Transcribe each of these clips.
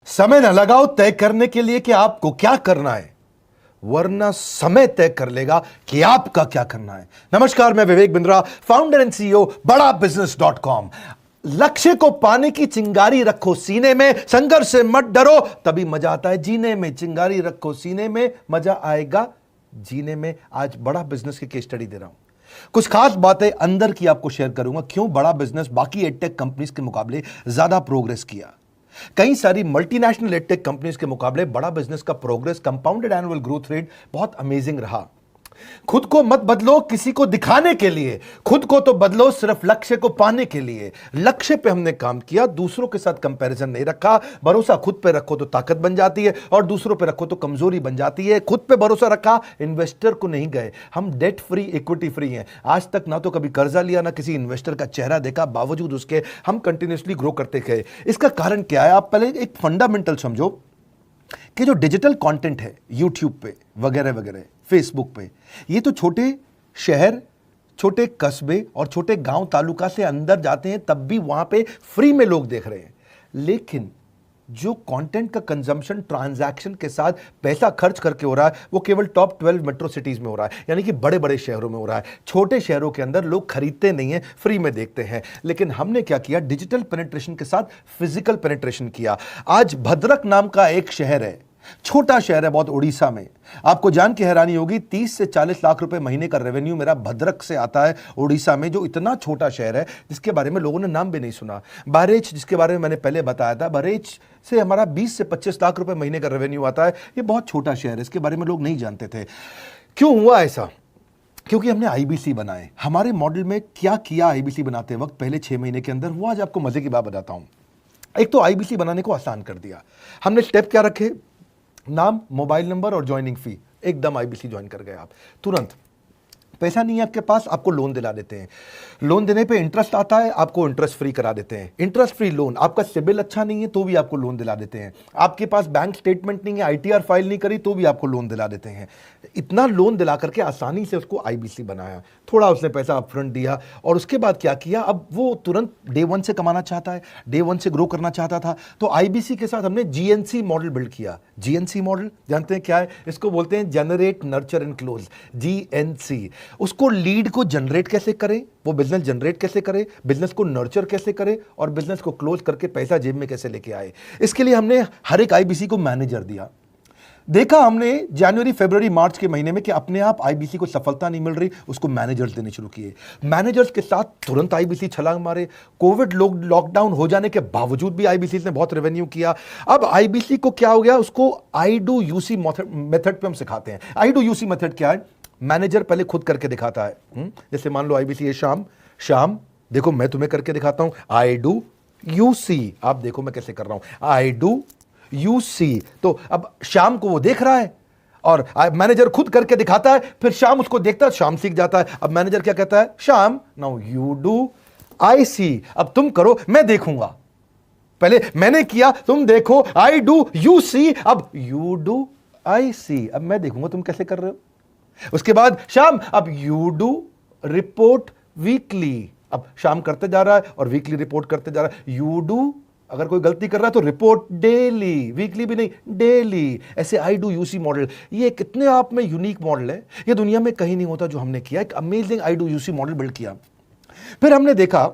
समय न लगाओ तय करने के लिए कि आपको क्या करना है, वरना समय तय कर लेगा कि आपका क्या करना है। नमस्कार, मैं Vivek Bindra, founder and CEO बड़ा बिजनेस.com। लक्ष्य को पाने की चिंगारी रखो सीने में, संघर्ष से मत डरो, तभी मजा आता है जीने में। चिंगारी रखो सीने में, मजा आएगा जीने में। आज बड़ा बिजनेस की केस स्टडी दे रहा हूं, कुछ खास बातें अंदर की आपको शेयर करूंगा, क्यों बड़ा बिजनेस बाकी एडटेक कंपनीज के मुकाबले ज्यादा प्रोग्रेस किया। कई सारी मल्टीनेशनल एडटेक कंपनीज के मुकाबले बड़ा बिजनेस का progress, compounded annual growth rate बहुत अमेजिंग रहा। खुद को मत बदलो किसी को दिखाने के लिए, खुद को तो बदलो सिर्फ लक्ष्य को पाने के लिए। लक्ष्य पे हमने काम किया, दूसरों के साथ कंपैरिजन नहीं रखा। भरोसा खुद पे रखो तो ताकत बन जाती है, और दूसरों पे रखो तो कमजोरी बन जाती है। खुद पे भरोसा रखा, इन्वेस्टर को नहीं गए। हम डेट फ्री, इक्विटी फ्री हैं। आज तक ना तो कभी कर्जा लिया, ना किसी इन्वेस्टर का चेहरा देखा, बावजूद उसके हम कंटिन्यूसली ग्रो करते गए। इसका कारण क्या है? आप पहले एक फंडामेंटल समझो कि जो डिजिटल कंटेंट है यूट्यूब पे वगैरह वगैरह, फेसबुक पे, ये तो छोटे शहर, छोटे कस्बे और छोटे गांव तालुका से अंदर जाते हैं, तब भी वहां पे फ्री में लोग देख रहे हैं। लेकिन जो कंटेंट का कंजम्पशन ट्रांजैक्शन के साथ पैसा खर्च करके हो रहा है, वो केवल टॉप 12 मेट्रो सिटीज में हो रहा है, यानी कि बड़े बड़े शहरों में हो रहा है। छोटे शहरों के अंदर लोग खरीदते नहीं हैं, फ्री में देखते हैं। लेकिन हमने क्या किया? डिजिटल पेनिट्रेशन के साथ फिजिकल पेनिट्रेशन किया। आज भद्रक नाम का एक शहर है, छोटा शहर है बहुत, उड़ीसा में। आपको जान के हैरानी होगी, 30 से 40 लाख रुपए महीने का रेवेन्यू मेरा भद्रक से आता है, उड़ीसा में, जो इतना छोटा शहर है जिसके बारे में लोगों ने नाम भी नहीं सुना। बहरेच, जिसके बारे में मैंने पहले बताया था, बहरेच से हमारा 20 से 25 लाख रुपए महीने का रेवेन्यू आता है। ये बहुत छोटा शहर है, इसके बारे में लोग नहीं जानते थे। क्यों हुआ ऐसा? क्योंकि हमने आईबीसी बनाए। हमारे मॉडल में क्या किया आईबीसी बनाते वक्त, पहले 6 महीने के अंदर हुआ। आज आपको मजे की बात बताता हूं। एक तो आईबीसी बनाने को आसान कर दिया हमने। स्टेप क्या रखे? नाम, मोबाइल नंबर और ज्वाइनिंग फी। एकदम आईबीसी ज्वाइन कर गए आप तुरंत। पैसा नहीं है आपके पास, आपको लोन दिला देते हैं। लोन देने पे इंटरेस्ट आता है, आपको इंटरेस्ट फ्री करा देते हैं। Interest free loan. आपका सिबिल अच्छा नहीं है तो भी आपको लोन दिला देते हैं। आपके पास बैंक स्टेटमेंट नहीं है, आईटीआर फाइल नहीं करी तो भी आपको लोन दिला देते हैं। इतना लोन दिला करके आसानी से उसको आईबीसी बनाया। थोड़ा उसने पैसा अपफ्रंट दिया, और उसके बाद क्या किया? अब वो तुरंत डे 1 से कमाना चाहता है, डे 1 से ग्रो करना चाहता था। तो आईबीसी के साथ हमने जीएनसी मॉडल बिल्ड किया। जीएनसी मॉडल जानते हैं क्या है? इसको बोलते हैं generate, nurture and close, GNC. उसको लीड को जनरेट कैसे करें, वो बिजनेस जनरेट कैसे करे, बिजनेस को नर्चर कैसे करे, और बिजनेस को क्लोज करके पैसा जेब में कैसे लेके आए। इसके लिए हमने हर एक आईबीसी को मैनेजर दिया। देखा हमने जनवरी, फरवरी, मार्च के महीने में कि अपने आप आईबीसी को सफलता नहीं मिल रही, उसको मैनेजर्स देने शुरू किए। मैनेजर्स के साथ तुरंत आईबीसी छलांग मारे। कोविड लॉकडाउन हो जाने के बावजूद भी आईबीसी ने बहुत रेवेन्यू किया। अब आईबीसी को क्या हो गया? उसको आई डू यूसी मेथड पे हम सिखाते हैं। आई डू यूसी मेथड क्या है? मैनेजर पहले खुद करके दिखाता है। जैसे मान लो आईबीसी है शाम, देखो मैं तुम्हें करके दिखाता हूं, आई डू यूसी। आप देखो मैं कैसे कर रहा हूं, आई डू यूसी। तो अब शाम को वो देख रहा है, और मैनेजर खुद करके दिखाता है, फिर शाम उसको देखता है, शाम सीख जाता है। अब मैनेजर क्या कहता है? शाम, नाउ यू डू आई सी। अब तुम करो, मैं देखूंगा। पहले मैंने किया, तुम देखो, आई डू यू सी, अब यू डू आई सी। अब मैं देखूंगा तुम कैसे कर रहे हो। उसके बाद शाम, अब यू डू रिपोर्ट वीकली। अब शाम करते जा रहा है और वीकली रिपोर्ट करते जा रहा है। यू डू, अगर कोई गलती कर रहा है तो रिपोर्ट डेली, वीकली भी नहीं, डेली। ऐसे आई डू यूसी मॉडल, ये कितने आप में यूनिक मॉडल है, ये दुनिया में कहीं नहीं होता जो हमने किया। एक amazing I do UC model build किया। फिर हमने देखा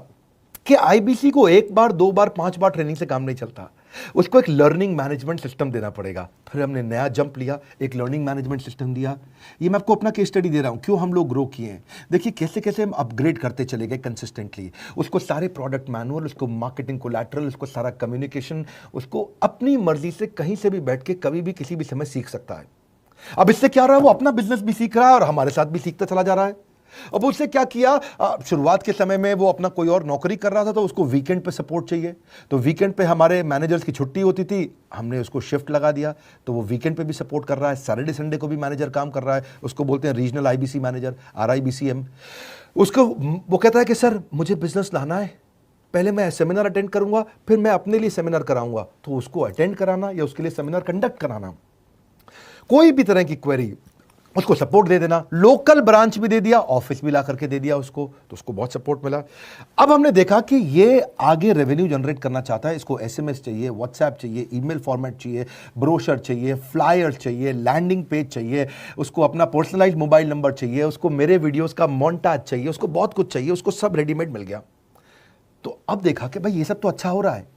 कि आईबीसी को 1 बार, 2 बार, 5 बार ट्रेनिंग से काम नहीं चलता, उसको एक लर्निंग मैनेजमेंट सिस्टम देना पड़ेगा। फिर हमने नया जंप लिया, एक लर्निंग मैनेजमेंट सिस्टम दिया। ये मैं आपको अपना केस स्टडी दे रहा हूं, क्यों हम लोग ग्रो किए हैं। देखिए कैसे कैसे हम अपग्रेड करते चले गए कंसिस्टेंटली। उसको सारे प्रोडक्ट मैनुअल, उसको मार्केटिंग कोलैटरल, उसको सारा कम्युनिकेशन, उसको अपनी मर्जी से कहीं से भी बैठ के कभी भी किसी भी समय सीख सकता है। अब इससे क्या रहा है? वो अपना बिजनेस भी सीख रहा है और हमारे साथ भी सीखता चला जा रहा है। अब उससे क्या किया? शुरुआत के समय में वो अपना कोई और नौकरी कर रहा था, तो उसको वीकेंड पे सपोर्ट चाहिए। तो वीकेंड पे हमारे मैनेजर्स की छुट्टी होती थी, हमने उसको शिफ्ट लगा दिया, तो वो वीकेंड पे भी सपोर्ट कर रहा है। सैटरडे संडे को भी मैनेजर काम कर रहा है। उसको बोलते हैं रीजनल आईबीसी मैनेजर, RIBCM। उसको वो कहता है कि सर मुझे बिजनेस लाना है, पहले मैं सेमिनार अटेंड करूंगा, फिर मैं अपने लिए सेमिनार कराऊंगा। तो उसको अटेंड कराना या उसके लिए सेमिनार कंडक्ट कराना, कोई भी तरह की क्वेरी उसको सपोर्ट दे देना, लोकल ब्रांच भी दे दिया, ऑफिस भी ला करके दे दिया उसको, तो उसको बहुत सपोर्ट मिला। अब हमने देखा कि ये आगे रेवेन्यू जनरेट करना चाहता है, इसको एसएमएस चाहिए, व्हाट्सएप चाहिए, ईमेल फॉर्मेट चाहिए, ब्रोशर चाहिए, फ्लायर चाहिए, लैंडिंग पेज चाहिए, उसको अपना पर्सनलाइज्ड मोबाइल नंबर चाहिए, उसको मेरे वीडियोस का मोन्टाज चाहिए, उसको बहुत कुछ चाहिए, उसको सब रेडीमेड मिल गया। तो अब देखा कि भाई ये सब तो अच्छा हो रहा है,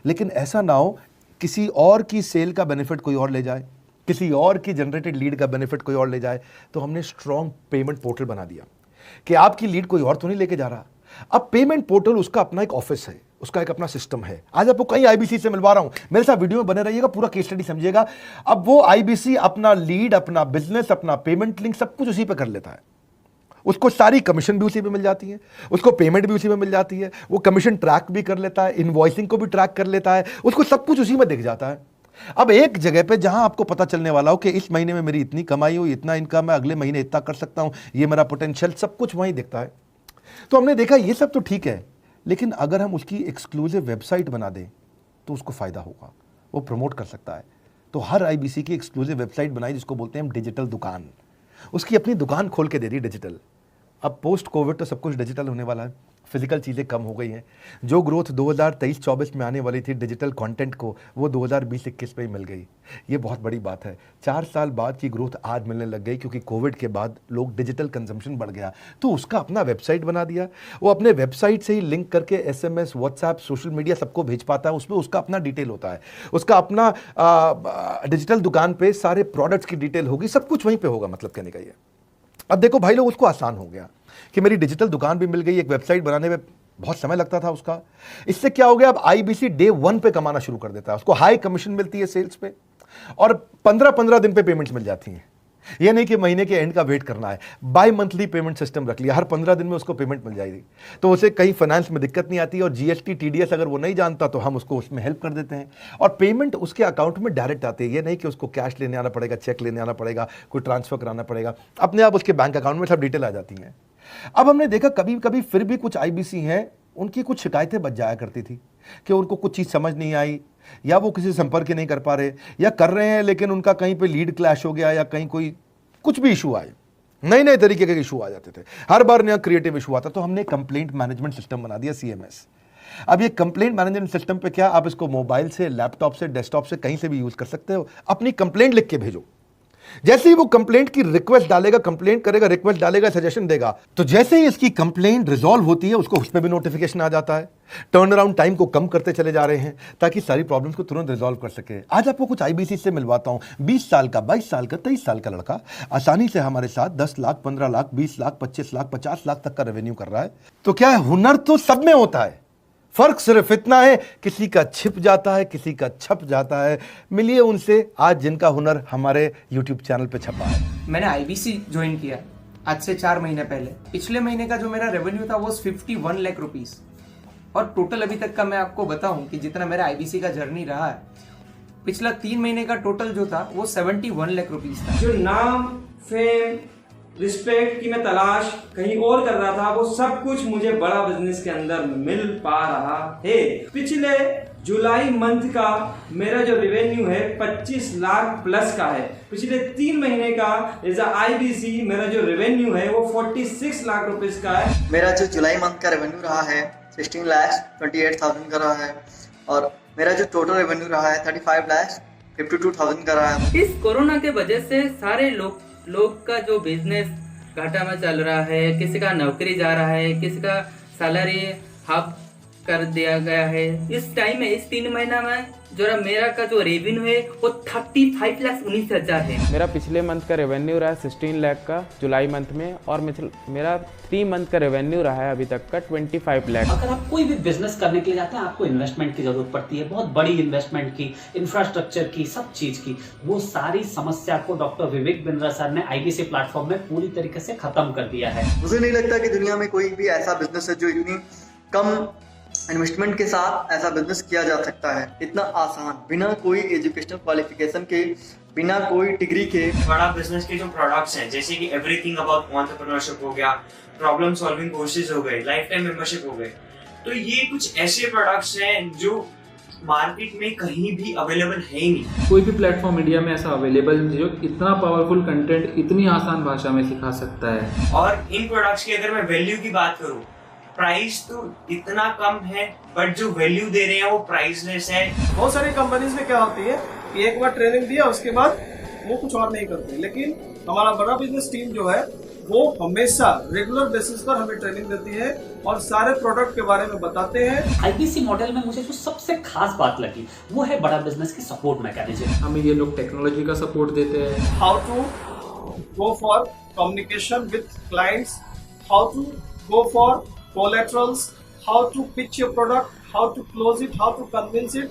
लेकिन ऐसा ना हो किसी और की सेल का बेनिफिट कोई और ले जाए, किसी और की जनरेटेड लीड का बेनिफिट कोई और ले जाए। तो हमने स्ट्रॉन्ग पेमेंट पोर्टल बना दिया कि आपकी लीड कोई और तो नहीं लेके जा रहा। अब पेमेंट पोर्टल उसका अपना एक ऑफिस है, उसका एक अपना सिस्टम है। आज आपको कई आईबीसी से मिलवा रहा हूं, मेरे साथ वीडियो में बने रहिएगा, पूरा केस स्टडी समझिएगा। अब वो आईबीसी अपना लीड, अपना बिजनेस, अपना पेमेंट लिंक सब कुछ उसी पे कर लेता है। उसको सारी कमीशन भी उसी पे मिल जाती है, उसको पेमेंट भी उसी में मिल जाती है, वो कमीशन ट्रैक भी कर लेता है, इनवॉइसिंग को भी ट्रैक कर लेता है, उसको सब कुछ उसी में दिख जाता है। अब एक जगह पे जहां आपको पता चलने वाला हो कि इस महीने में मेरी इतनी कमाई हुई, इतना इनकम है, अगले महीने इतना कर सकता हूं, ये मेरा पोटेंशियल, सब कुछ वहीं दिखता है। तो हमने देखा ये सब तो ठीक है, लेकिन अगर हम उसकी एक्सक्लूसिव वेबसाइट बना दें तो उसको फायदा होगा, वो प्रमोट कर सकता है। तो हर आईबीसी की एक्सक्लूसिव वेबसाइट बनाई जिसको बोलते हैं हम डिजिटल दुकान, उसकी अपनी दुकान खोल के दे दी डिजिटल। अब पोस्ट कोविड तो सब कुछ डिजिटल होने वाला है, फिजिकल चीज़ें कम हो गई हैं। जो ग्रोथ 2023-24 में आने वाली थी डिजिटल कंटेंट को, वो 2020-21 में ही मिल गई। ये बहुत बड़ी बात है। 4 साल बाद की ग्रोथ आज मिलने लग गई, क्योंकि कोविड के बाद लोग डिजिटल कंजम्पशन बढ़ गया। तो उसका अपना वेबसाइट बना दिया, वो अपने वेबसाइट से ही लिंक करके एसएमएस, व्हाट्सएप, सोशल मीडिया सबको भेज पाता है। उसमें उसका अपना डिटेल होता है, उसका अपना डिजिटल दुकान पे सारे प्रोडक्ट्स की डिटेल होगी, सब कुछ वहीं पर होगा। मतलब कहने का ये, अब देखो भाई लोग, उसको आसान हो गया कि मेरी डिजिटल दुकान भी मिल गई। एक वेबसाइट बनाने में बहुत समय लगता था उसका, इससे क्या हो गया, अब आईबीसी डे 1 पे कमाना शुरू कर देता है। उसको हाई कमीशन मिलती है सेल्स पे, और 15-15 दिन पे पेमेंट्स मिल जाती हैं। ये नहीं कि महीने के एंड का वेट करना है, बाई मंथली पेमेंट सिस्टम रख लिया, हर 15 दिन में उसको पेमेंट मिल जाएगी। तो उसे कहीं फाइनेंस में दिक्कत नहीं आती, और जीएसटी, टीडीएस अगर वो नहीं जानता तो हम उसको उसमें हेल्प कर देते हैं, और पेमेंट उसके अकाउंट में डायरेक्ट आती है। ये नहीं कि उसको कैश लेने आना पड़ेगा, चेक लेने आना पड़ेगा, कोई ट्रांसफर कराना पड़ेगा, अपने आप उसके बैंक अकाउंट में सब डिटेल आ जाती हैं। अब हमने देखा कभी कभी फिर भी कुछ आईबीसी हैं, उनकी कुछ शिकायतें बच जाया करती थी कि उनको कुछ चीज़ समझ नहीं आई, या वो किसी से संपर्क ही नहीं कर पा रहे, या कर रहे हैं लेकिन उनका कहीं पे लीड क्लैश हो गया, या कहीं कोई कुछ भी इशू आए, नए नए तरीके के इशू आ जाते थे, हर बार नया क्रिएटिव इशू आता। तो हमने कंप्लेंट मैनेजमेंट सिस्टम बना दिया, सीएमएस। अब ये कंप्लेंट मैनेजमेंट सिस्टम पे क्या, आप इसको मोबाइल से, लैपटॉप से, डेस्कटॉप से, कहीं से भी यूज कर सकते हो। अपनी कंप्लेंट लिख के भेजो, जैसे ही वो कंप्लेंट की रिक्वेस्ट डालेगा, कंप्लेंट करेगा, रिक्वेस्ट डालेगा, सजेशन देगा, तो जैसे ही इसकी कंप्लेंट रिजॉल्व होती है उसको उसमें भी नोटिफिकेशन आ जाता है। टर्न अराउंड टाइम को कम करते चले जा रहे हैं ताकि सारी प्रॉब्लम्स को तुरंत रिजॉल्व कर सके। आज आपको कुछ आईबीसी से मिलवाता हूं। 20 साल का, 22 साल का, 23 साल का लड़का आसानी से हमारे साथ 10 लाख, 15 लाख, 20 लाख, 25 लाख, 50 लाख तक का रेवेन्यू कर रहा है। तो क्या है, हुनर तो सब में होता है, फर्क सिर्फ इतना है किसी का छिप जाता है, किसी का छप जाता है। मिलिए उनसे आज जिनका हुनर हमारे YouTube चैनल पे छपा है। मैंने आईबीसी ज्वाइन किया आज से 4 महीने पहले। पिछले महीने का जो मेरा रेवेन्यू था वो 51 लाख रुपीस, और टोटल अभी तक का मैं आपको बताऊं कि जितना मेरा आईबीसी का जर्नी रहा है, पिछला 3 महीने का टोटल जो था वो 71 लाख रुपीस था। जो नाम, फेम, रिस्पेक्ट की मैं तलाश कहीं और कर रहा था, वो सब कुछ मुझे बड़ा बिजनेस के अंदर मिल पा रहा है। पिछले जुलाई मंथ का मेरा जो रेवेन्यू है 25 लाख प्लस का है। पिछले 3 महीने का एज आईबीसी मेरा जो रेवेन्यू है वो 46 लाख रुपीस का है। मेरा जो जुलाई मंथ का रेवेन्यू रहा है 16 लाख 28,000 का रहा है, और मेरा जो टोटल रेवेन्यू रहा है 35 लाख 52,000 का रहा है। इस कोरोना के वजह से सारे लोग का जो बिजनेस घाटा में चल रहा है, किसी का नौकरी जा रहा है, किसी का सैलरी हाफ कर दिया गया है। इस टाइम में, इस 3 महीना में जो मेरा का जो रेवेन्यू है वो 35,19,000 है। मेरा पिछले मंथ का रेवेन्यू रहा है 16 लाख का जुलाई मंथ में, और मेरा 3 मंथ का रेवेन्यू रहा है अभी तक का 25 लाख। अगर आप कोई भी बिजनेस करने के लिए जाते हैं, आपको इन्वेस्टमेंट की जरूरत पड़ती है, बहुत बड़ी इन्वेस्टमेंट की, इंफ्रास्ट्रक्चर की, सब चीज की। वो सारी समस्या को डॉक्टर विवेक बिंद्रा सर ने आईबीसी प्लेटफॉर्म में पूरी तरीके से खत्म कर दिया है। मुझे नहीं लगता कि दुनिया में कोई भी ऐसा बिजनेस है जो इतनी कम इन्वेस्टमेंट के साथ ऐसा बिजनेस किया जा सकता है, इतना आसान, बिना कोई एजुकेशनल क्वालिफिकेशन के, बिना कोई डिग्री के। बड़ा बिजनेस के जो प्रोडक्ट्स हैं, जैसे कि एवरीथिंग अबाउट एंटरप्रेन्योरशिप हो गया, प्रॉब्लम सॉल्विंग कोर्सेज हो गए, लाइफ टाइम मेंबरशिप हो गए, तो ये कुछ ऐसे प्रोडक्ट्स हैं जो मार्केट में कहीं भी अवेलेबल है ही नहीं। कोई भी प्लेटफॉर्म इंडिया में ऐसा अवेलेबल नहीं जो इतना पावरफुल कंटेंट इतनी आसान भाषा में सिखा सकता है। और इन प्रोडक्ट्स की अगर मैं वैल्यू की बात करूं, प्राइस तो इतना कम है बट जो वैल्यू दे रहे हैं वो प्राइसलेस है। बहुत सारी कंपनीज में क्या होती है कि एक बार ट्रेनिंग दिया उसके बाद वो कुछ और नहीं करते, लेकिन हमारा बड़ा बिजनेस टीम जो है वो हमेशा रेगुलर बेसिस पर हमें ट्रेनिंग देती है और सारे प्रोडक्ट के बारे में बताते हैं। आईबीसी मॉडल में मुझे जो सबसे खास बात लगी वो है बड़ा बिजनेस की सपोर्ट मैकेनिज्म। हमें ये लोग टेक्नोलॉजी का सपोर्ट देते हैं। How to go for communication with clients, how to go for collaterals, how to pitch your product, how to close it, how to convince it,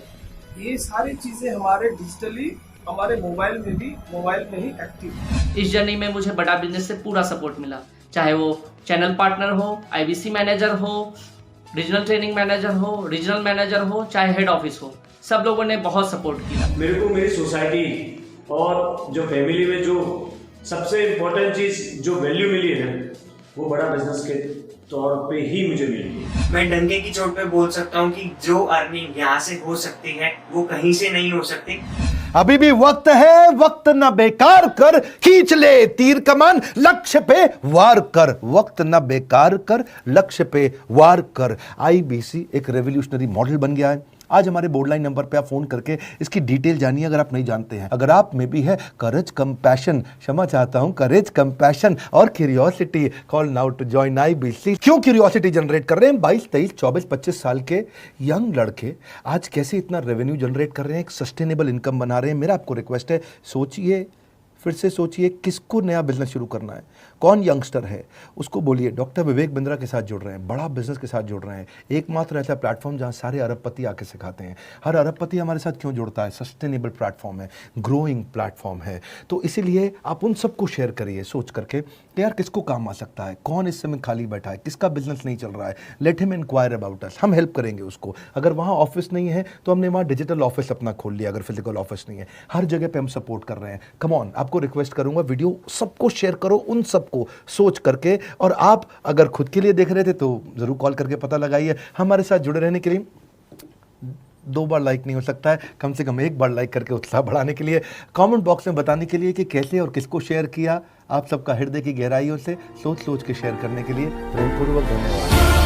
ये सारी चीजें हमारे डिजिटली हमारे मोबाइल में ही एक्टिव है। इस जर्नी में मुझे बड़ा बिजनेस से पूरा सपोर्ट मिला, चाहे वो चैनल पार्टनर हो, आईबीसी मैनेजर हो, रीजनल ट्रेनिंग मैनेजर हो, रीजनल मैनेजर हो, चाहे हेड ऑफिस हो, सब लोगों ने बहुत सपोर्ट किया। मेरे को मेरी सोसाइटी और जो फैमिली में जो सबसे इम्पोर्टेंट चीज़ जो वैल्यू मिली है वो बड़ा बिजनेस के तौर पे ही मुझे मिली है। मैं डंके की चोट पे बोल सकता हूँ कि जो अर्निंग यहाँ से हो सकती है वो कहीं से नहीं हो सकती। अभी भी वक्त है, वक्त न बेकार कर, खींच ले तीर कमान, लक्ष्य पे वार कर, वक्त न बेकार कर, लक्ष्य पे वार कर। आईबीसी एक रेवोल्यूशनरी मॉडल बन गया है। आज हमारे बोर्डलाइन नंबर पे आप फोन करके इसकी डिटेल जानिए अगर आप नहीं जानते हैं। अगर आप में भी है करेज, कंपैशन, क्षमा चाहता हूं, करेज, कंपैशन और curiosity, call now to join IBC. क्यों क्यूरियोसिटी जनरेट कर रहे हैं? 22, 23, 24, 25 साल के यंग लड़के आज कैसे इतना रेवेन्यू जनरेट कर रहे हैं, एक सस्टेनेबल इनकम बना रहे हैं। मेरा आपको रिक्वेस्ट है, सोचिए, फिर से सोचिए, किसको नया बिजनेस शुरू करना है, कौन यंगस्टर है, उसको बोलिए डॉक्टर विवेक बिंद्रा के साथ जुड़ रहे हैं, बड़ा बिजनेस के साथ जुड़ रहे हैं। एकमात्र ऐसा प्लेटफॉर्म जहां सारे अरबपति आके सिखाते हैं। हर अरबपति हमारे साथ क्यों जुड़ता है? सस्टेनेबल प्लेटफॉर्म है, ग्रोइंग प्लेटफॉर्म है। तो इसीलिए आप उन सबको शेयर करिए सोच करके कि यार किसको काम आ सकता है, कौन इस समय खाली बैठा है, किसका बिजनेस नहीं चल रहा है, let him inquire about us, हम हेल्प करेंगे उसको। अगर वहाँ ऑफिस नहीं है तो हमने वहाँ डिजिटल ऑफिस अपना खोल लिया, अगर फिजिकल ऑफिस नहीं है, हर जगह पे हम सपोर्ट कर रहे हैं। कम ऑन, आपको रिक्वेस्ट करूंगा वीडियो सबको शेयर करो, उन सबको सोच करके। और आप अगर खुद के लिए देख रहे थे तो जरूर कॉल करके पता लगाइए। हमारे साथ जुड़े रहने के लिए 2 बार लाइक नहीं हो सकता है, कम से कम 1 बार लाइक करके उत्साह बढ़ाने के लिए, कमेंट बॉक्स में बताने के लिए कि कैसे और किसको शेयर किया। आप सबका हृदय की गहराइयों से सोच सोच के शेयर करने के लिए प्रेमपूर्वक धन्यवाद।